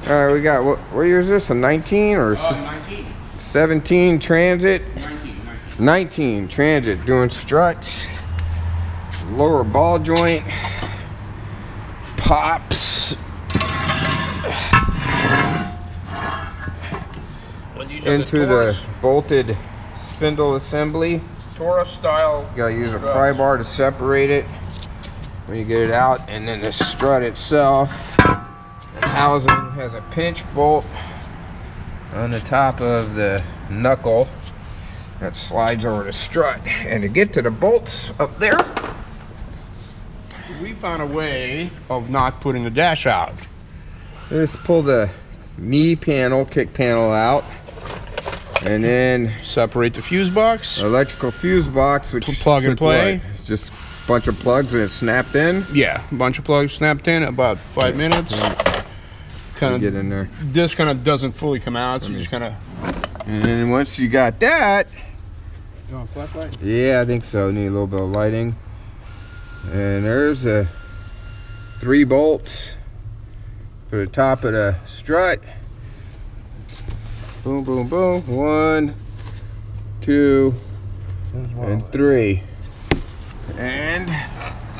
All right, we got, what year is this? A 19 or 19. 17 Transit? 19. 19 Transit, doing struts, lower ball joint, pops, into the bolted spindle assembly. Taurus style. You gotta use a pry bar to separate it when you get it out, and then the strut itself, the housing has a pinch bolt on the top of the knuckle that slides over the strut. And to get to the bolts up there, We found a way of not putting the dash out. just pull the knee panel, kick panel out, and then Separate the fuse box. electrical fuse box, which Plug and took play. what? It's just a bunch of plugs and it's snapped in. Yeah, a bunch of plugs snapped in, about 5 minutes. Kind Get of, in there. this kind of doesn't fully come out, so you just kind of. And then once you got that, Oh, flashlight. yeah, I think so. Need a little bit of lighting. And there's the 3 bolts for the top of the strut. Boom, boom, boom. 1, 2, and 3. And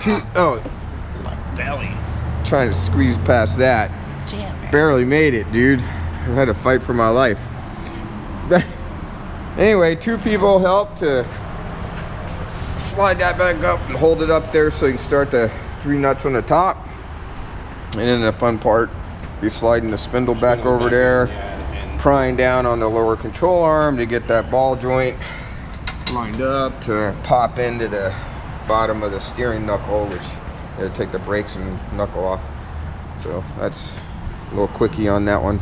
2. Oh, My belly. trying to squeeze past that. Barely made it, dude. I had to fight for my life. Anyway, 2 people helped to slide that back up and hold it up there so you can start the 3 nuts on the top. And then the fun part, be sliding the spindle back over there, prying down on the lower control arm to get that ball joint lined up to pop into the bottom of the steering knuckle, which you gotta take the brakes and knuckle off. So that's a little quickie on that one.